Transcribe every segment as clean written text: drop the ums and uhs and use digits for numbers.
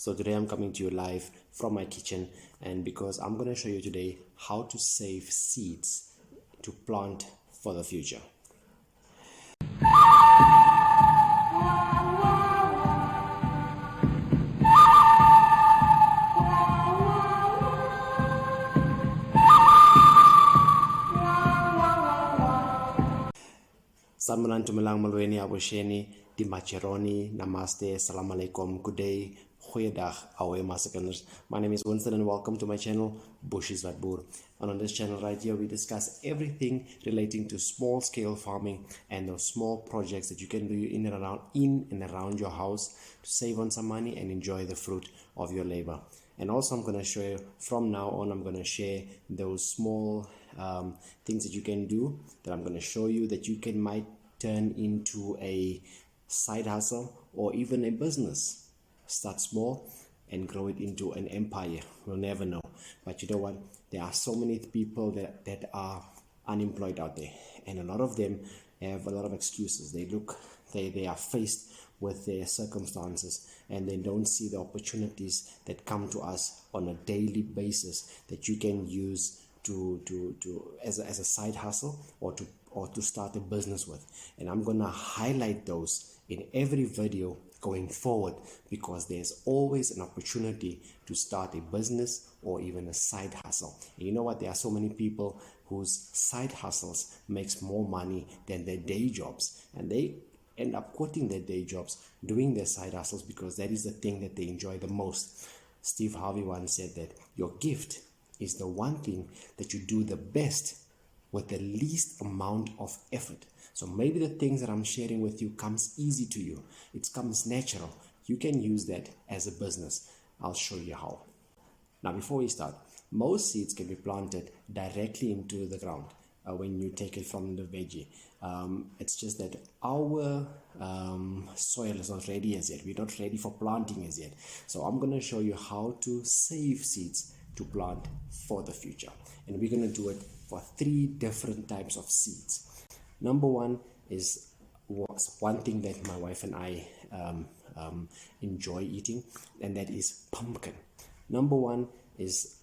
So today I'm coming to you live from my kitchen, and because I'm going to show you today how to save seeds to plant for the future. Sanibonani Dumelang molweni abosheni di macheroni namaste salam alaikum good day goeiedag ouwe masekinders. My name is Winston and welcome to my channel Bushies Wat Boer. And on this channel right here we discuss everything relating to small scale farming and those small projects that you can do in and around your house to save on some money and enjoy the fruit of your labor. And also I'm going to show you from now on, I'm going to share those small things that you can do that I'm going to show you that you might turn into a side hustle or even a business. Start small and grow it into an empire. We'll never know. But you know what? There are so many people that are unemployed out there, and a lot of them have a lot of excuses. They are faced with their circumstances and they don't see the opportunities that come to us on a daily basis that you can use as a side hustle or to start a business with. And I'm gonna highlight those in every video going forward, because there's always an opportunity to start a business or even a side hustle. And you know what? There are so many people whose side hustles makes more money than their day jobs, and they end up quitting their day jobs, doing their side hustles because that is the thing that they enjoy the most. Steve Harvey once said that your gift is the one thing that you do the best with the least amount of effort. So maybe the things that I'm sharing with you comes easy to you. It comes natural. You can use that as a business. I'll show you how. Now, before we start, most seeds can be planted directly into the ground when you take it from the veggie. It's just that our soil is not ready as yet. We're not ready for planting as yet. So I'm going to show you how to save seeds to plant for the future. And we're going to do it for 3 different types of seeds. Number one is one thing that my wife and I enjoy eating, and that is pumpkin. Number one is,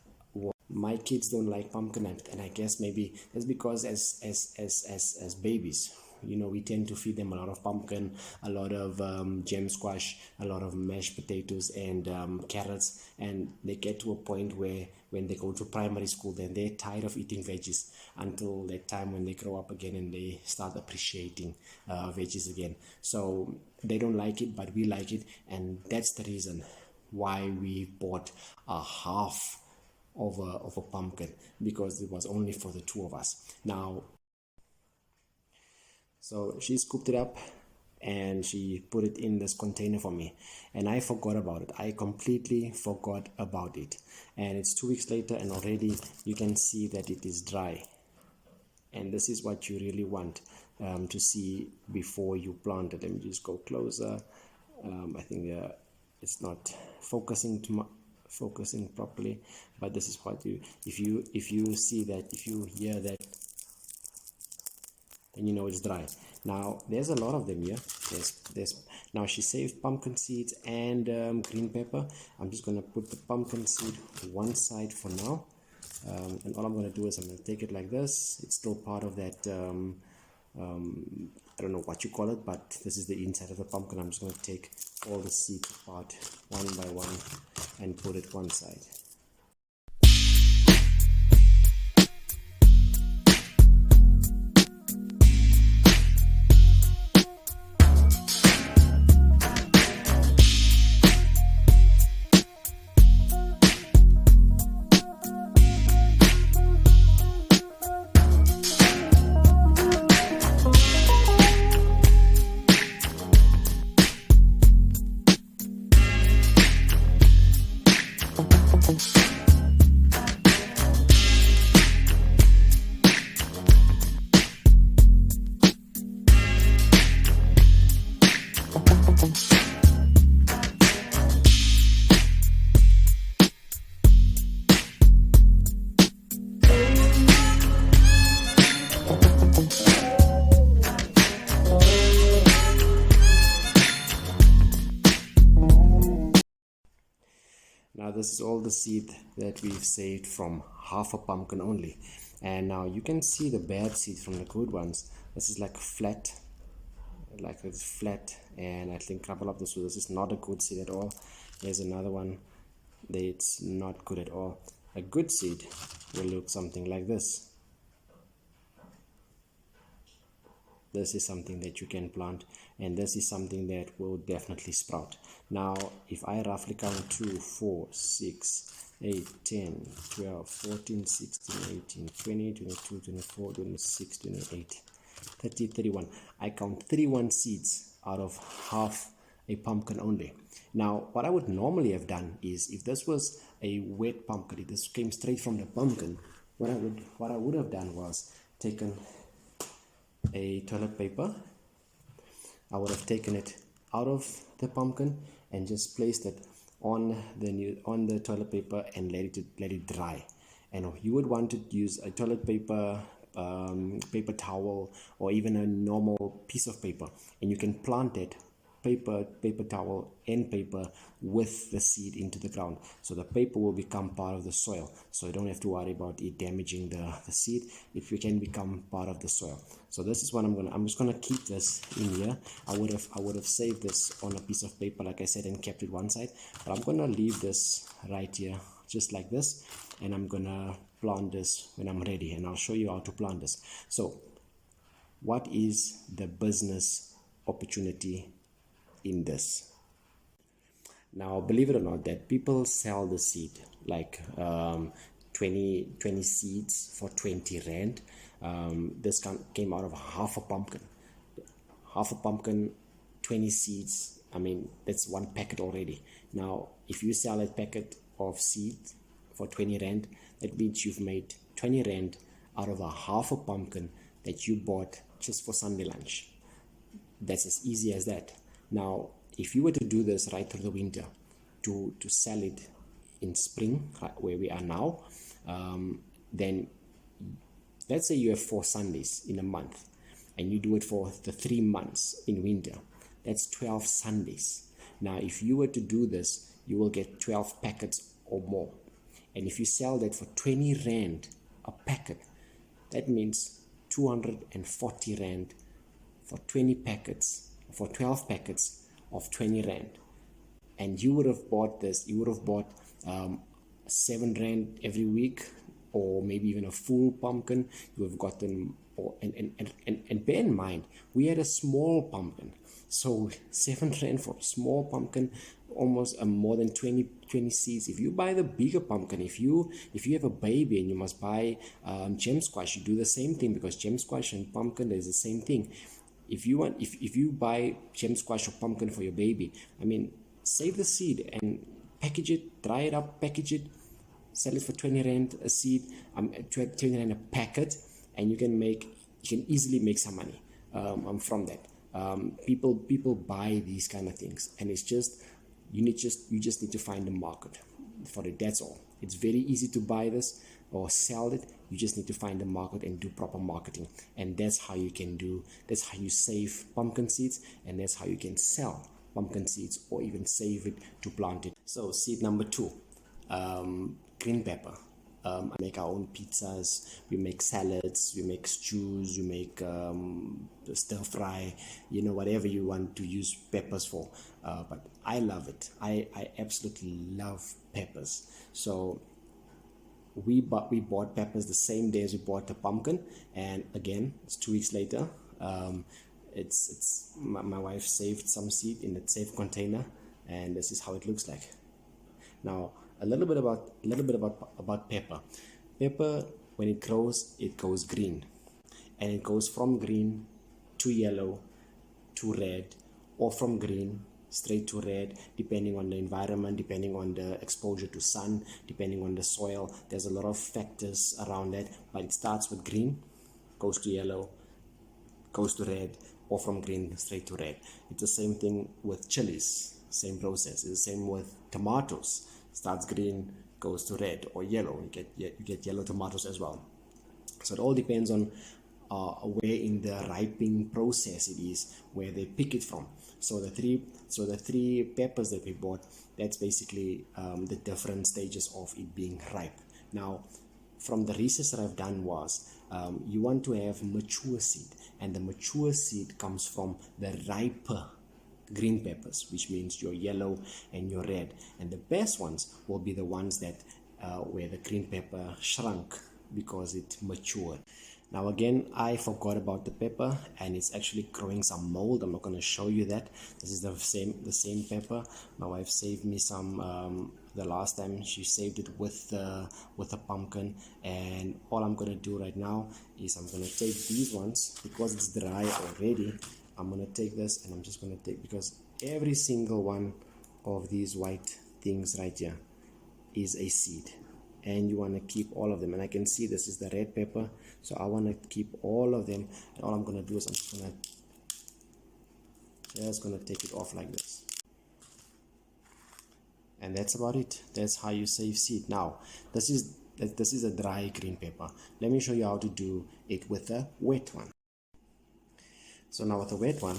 my kids don't like pumpkin, and I guess maybe that's because as babies, you know, we tend to feed them a lot of pumpkin, a lot of gem squash, a lot of mashed potatoes and carrots, and they get to a point where when they go to primary school, then they're tired of eating veggies until that time when they grow up again and they start appreciating veggies again. So they don't like it, but we like it, and that's the reason why we bought a half of a pumpkin, because it was only for the 2 of us. Now, so she scooped it up and she put it in this container for me, and I forgot about it. I completely forgot about it, and it's 2 weeks later and already you can see that it is dry. And this is what you really want to see before you plant it. Let me just go closer. I think it's not focusing properly, but this is what if you see that, if you hear that, then you know it's dry. Now there's a lot of them here. There's now she saved pumpkin seeds and green pepper. I'm just gonna put the pumpkin seed one side for now, and all I'm gonna do is I'm gonna take it like this. It's still part of that I don't know what you call it, but this is the inside of the pumpkin. I'm just going to take all the seeds apart one by one and put it one side. Now this is all the seed that we've saved from half a pumpkin only. And now you can see the bad seed from the good ones. This is like flat, like it's flat, and I think a couple of this is not a good seed at all. There's another one that's not good at all. A good seed will look something like this. This is something that you can plant, and this is something that will definitely sprout. Now if I roughly count 2, 4, 6, 8, 10, 12, 14, 16, 18, 20, 22, 24, 26, 28, 30, 31, I count 31 seeds out of half a pumpkin only. Now what I would normally have done is, if this was a wet pumpkin, if this came straight from the pumpkin, what I would have done was taken a toilet paper. I would have taken it out of the pumpkin and just placed it on the toilet paper and let it dry. And you would want to use a toilet paper, paper towel, or even a normal piece of paper, and you can plant it, paper towel and paper, with the seed into the ground, so the paper will become part of the soil, so you don't have to worry about it damaging the seed. It can become part of the soil. So this is what I'm just gonna keep this in here. I would have saved this on a piece of paper, like I said, and kept it one side, but I'm gonna leave this right here just like this, and I'm gonna plant this when I'm ready, and I'll show you how to plant this. So what is the business opportunity in this? Now believe it or not, that people sell the seed like 20 seeds for 20 rand. This came out of half a pumpkin, 20 seeds. I mean, that's one packet already. Now if you sell a packet of seed for 20 rand, that means you've made 20 rand out of a half a pumpkin that you bought just for Sunday lunch. That's as easy as that. Now if you were to do this right through the winter to sell it in spring, where we are now, then let's say you have 4 Sundays in a month, and you do it for the 3 months in winter, that's 12 Sundays. Now if you were to do this, you will get 12 packets or more, and if you sell that for 20 rand a packet, that means 240 rand for 20 packets, for 12 packets of 20 rand. And you would have bought this, you would have bought 7 rand every week, or maybe even a full pumpkin. You have gotten, and bear in mind, we had a small pumpkin, so 7 rand for a small pumpkin, almost more than 20 seeds. If you buy the bigger pumpkin, if you have a baby and you must buy gem squash, you do the same thing, because gem squash and pumpkin is the same thing. If you buy gem squash or pumpkin for your baby, I mean, save the seed and package it, dry it up, package it, sell it for 20 rand a seed, 20 rand a packet, and you can easily make some money from that. People buy these kind of things, and it's just you just need to find a market for it. That's all. It's very easy to buy this or sell it. You just need to find a market and do proper marketing, and that's how you save pumpkin seeds, and that's how you can sell pumpkin seeds, or even save it to plant it. So seed number 2, green pepper. I make our own pizzas, we make salads, we make stews, we make stir fry, whatever you want to use peppers for. But I love it. I absolutely love peppers. So we bought peppers the same day as we bought the pumpkin, and again, it's 2 weeks later. It's my wife saved some seed in that safe container, and this is how it looks like. Now a little bit about pepper. Pepper, when it grows green, and it goes from green to yellow to red, or from green straight to red, depending on the environment, depending on the exposure to sun, depending on the soil. There's a lot of factors around that, but it starts with green, goes to yellow, goes to red, or from green straight to red. It's the same thing with chilies, same process. It's the same with tomatoes. Starts green, goes to red or yellow. You get yellow tomatoes as well. So it all depends on where in the ripening process it is, where they pick it from. So the three peppers that we bought, that's basically the different stages of it being ripe. Now, from the research that I've done was, you want to have mature seed, and the mature seed comes from the riper green peppers, which means your yellow and your red, and the best ones will be the ones that where the green pepper shrunk because it matured. Now again, I forgot about the pepper, and it's actually growing some mold. I'm not going to show you that. This is the same pepper. My wife saved me some the last time. She saved it with a pumpkin, and all I'm going to do right now is I'm going to take these ones because it's dry already. I'm going to take this, and I'm just going to take, because every single one of these white things right here is a seed, and you want to keep all of them. And I can see this is the red pepper, so I want to keep all of them. And all I'm going to do is I'm just going to take it off like this, and that's about it. That's how you save seed. Now this is a dry green pepper. Let me show you how to do it with a wet one. So now with the wet one,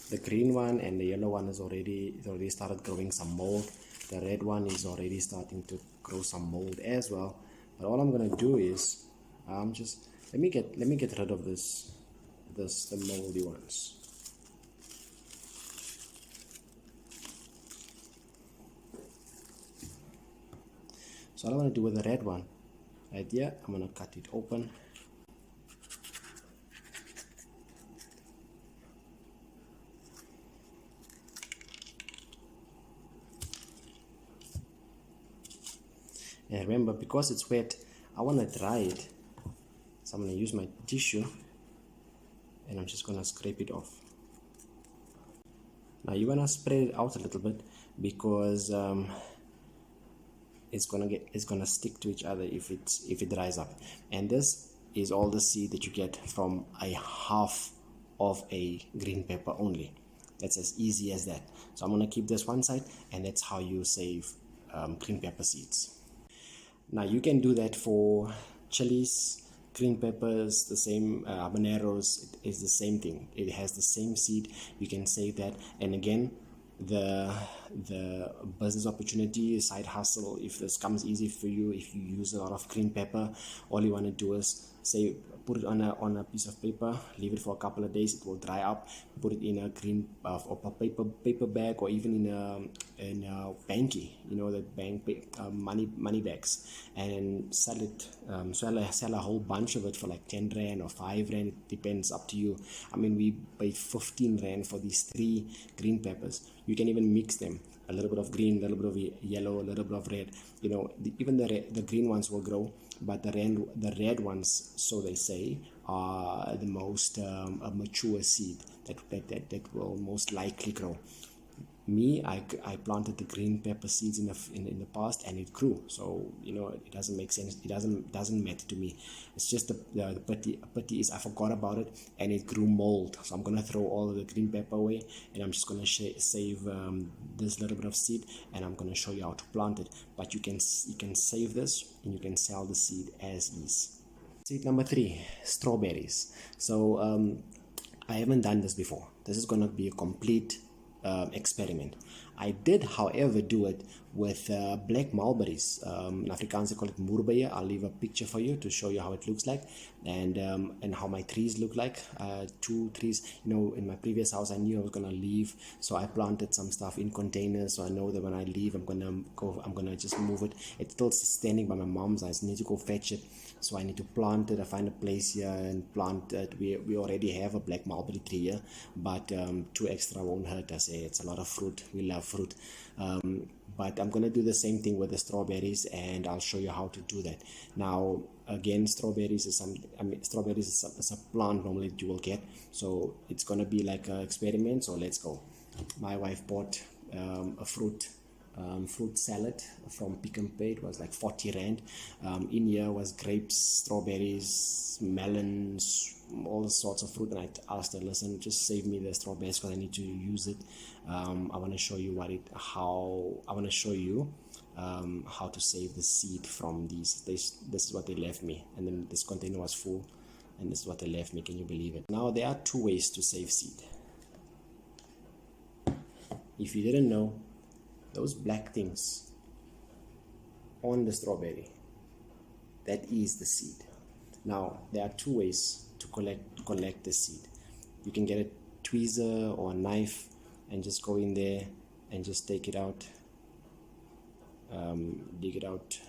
the green one and the yellow one is already started growing some mold. The red one is already starting to grow some mold as well. But all I'm gonna do is just let me get rid of the moldy ones. So all I'm gonna do with the red one right here, I'm gonna cut it open. And remember, because it's wet, I want to dry it. So I'm going to use my tissue, and I'm just going to scrape it off. Now you want to spread it out a little bit, because it's gonna stick to each other if it dries up. And this is all the seed that you get from a half of a green pepper only. That's as easy as that. So I'm going to keep this one side, and that's how you save green pepper seeds. Now you can do that for chilies, green peppers, the same habaneros. It is the same thing. It has the same seed. You can save that. And again, the business opportunity, side hustle, if this comes easy for you, if you use a lot of green pepper, all you want to do is say put it on a piece of paper, leave it for a couple of days, it will dry up, put it in a green or paper bag, or even in a banky, you know, the bank money bags, and sell it, sell a whole bunch of it for like 10 rand or 5 rand. It depends, up to you. I mean, we paid 15 rand for these 3 green peppers. You can even mix them, a little bit of green, a little bit of yellow, a little bit of red. You know, even the green ones will grow, but the red ones, so they say, are the most mature seed that will most likely grow. Me, I planted the green pepper seeds in the past, and it grew. So you know, it doesn't make sense. It doesn't matter to me. It's just the pity is I forgot about it, and it grew mold. So I'm gonna throw all of the green pepper away, and I'm just gonna save this little bit of seed, and I'm gonna show you how to plant it. But you can save this, and you can sell the seed as is. Seed number 3, strawberries. So I haven't done this before. This is gonna be a complete experiment. I did, however, do it with black mulberries. In Afrikaans they call it moerbeye. I'll leave a picture for you to show you how it looks like, and how my trees look like. 2 trees, you know, in my previous house I knew I was gonna leave, so I planted some stuff in containers, so I know that when I leave I'm gonna just move it. It's still standing by my mom's. I just need to go fetch it, so I need to plant it. I find a place here and plant it. We already have a black mulberry tree here, but 2 extra won't hurt us. It's a lot of fruit. We love fruit. But I'm gonna do the same thing with the strawberries, and I'll show you how to do that. Now again, strawberries is a plant normally that you will get, so it's gonna be like an experiment. So let's go. My wife bought a fruit salad from Pick n Pay. It was like 40 rand. In here was grapes, strawberries, melons, all sorts of fruit, and I asked her, listen, just save me the strawberries because I need to use it. I want to show you how to save the seed from these. This is what they left me, and then this container was full, and this is what they left me. Can you believe it? Now there are two ways to save seed. If you didn't know, those black things on the strawberry, that is the seed. Now there are two ways to collect the seed. You can get a tweezer or a knife and just go in there and just take it out, dig it out.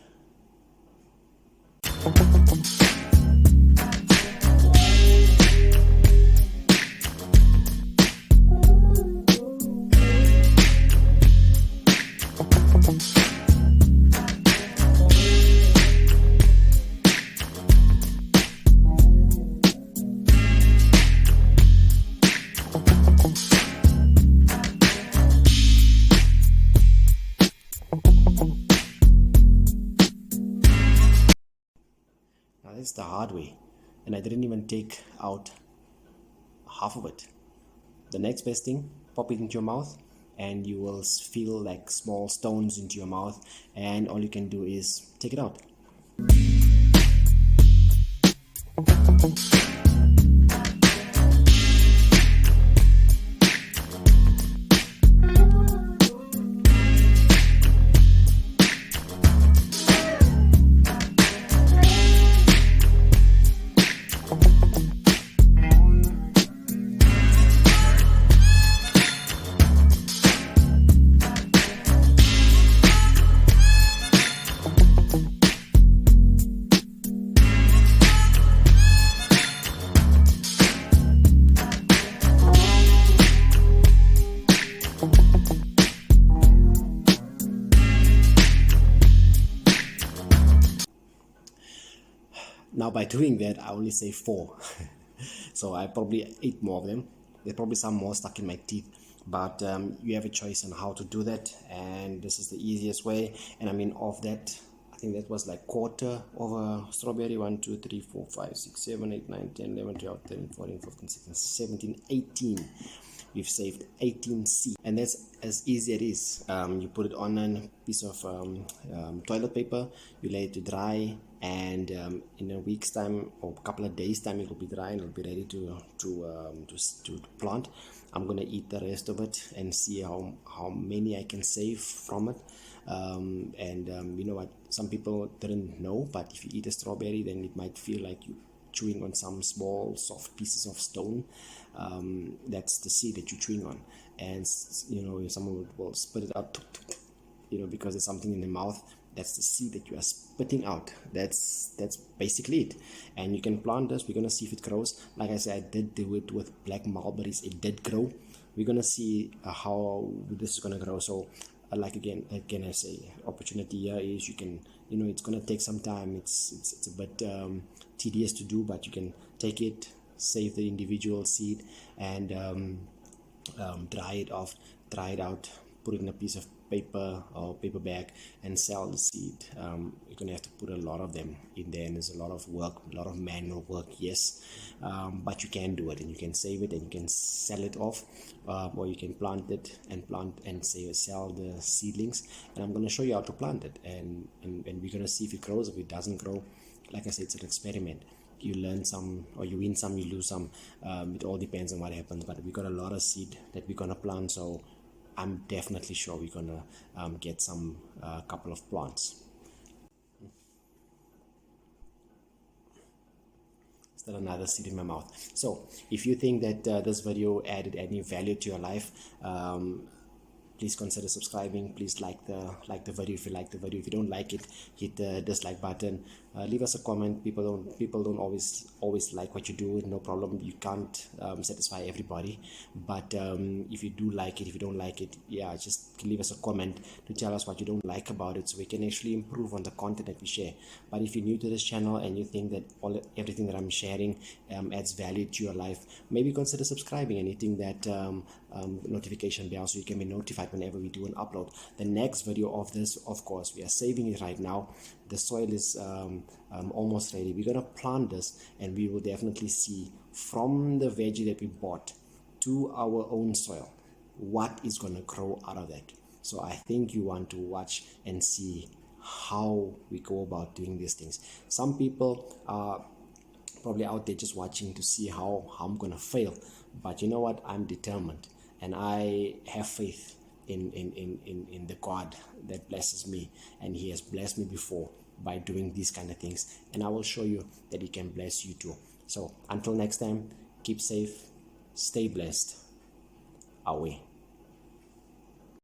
It's the hard way, and I didn't even take out half of it. The next best thing, pop it into your mouth and you will feel like small stones into your mouth, and all you can do is take it out. Now by doing that, I only say 4. So I probably ate more of them. There's probably some more stuck in my teeth, but you have a choice on how to do that, and this is the easiest way. And I mean, of that, I think that was like quarter of a strawberry. 1 2 3 4 5 6 7 8 9 10 11 12 13 14 15 16 17 18. We've saved 18 seeds, and that's as easy as it is. You put it on a piece of toilet paper, you lay it to dry, and in a week's time or a couple of days time, it will be dry and it'll be ready to plant. I'm gonna eat the rest of it and see how many I can save from it. You know what? Some people didn't know, but if you eat a strawberry, then it might feel like you chewing on some small soft pieces of stone. That's the seed that you're chewing on, and you know, someone will spit it out, you know, because there's something in the mouth. That's the seed that you are spitting out. That's basically it. And you can plant this. We're gonna see if it grows. Like I said, I did do it with black mulberries. It did grow. We're gonna see how this is gonna grow. So like again I say, opportunity here is you can, you know, it's gonna take some time. It's a bit tedious to do, but you can take it, save the individual seed, and dry it out, put it in a piece of paper or paper bag and sell the seed. You're gonna have to put a lot of them in there, and there's a lot of work, a lot of manual work, yes, but you can do it, and you can save it and you can sell it off, or you can plant it and sell the seedlings. And I'm going to show you how to plant it, and we're going to see if it grows. If it doesn't grow, like I said, it's an experiment. You learn some, or you win some, you lose some. It all depends on what happens, but we got a lot of seed that we're going to plant, so I'm definitely sure we're going to get some couple of plants. Still another seed in my mouth. So if you think that this video added any value to your life, please consider subscribing. Please like the video if you like the video. If you don't like it, hit the dislike button. Leave us a comment. People don't always like what you do. No problem. You can't satisfy everybody, but if you do like it, if you don't like it, yeah, just leave us a comment to tell us what you don't like about it, so we can actually improve on the content that we share. But if you're new to this channel and you think that everything that I'm sharing adds value to your life, maybe consider subscribing and hitting that notification bell so you can be notified whenever we do an upload. The next video of this, of course, we are saving it right now. The soil is almost ready. We're gonna plant this, and we will definitely see from the veggie that we bought to our own soil what is gonna grow out of that. So I think you want to watch and see how we go about doing these things. Some people are probably out there just watching to see how I'm gonna fail, but you know what, I'm determined and I have faith in the God that blesses me, and he has blessed me before by doing these kind of things, and I will show you that he can bless you too. So until next time, keep safe, stay blessed. Away.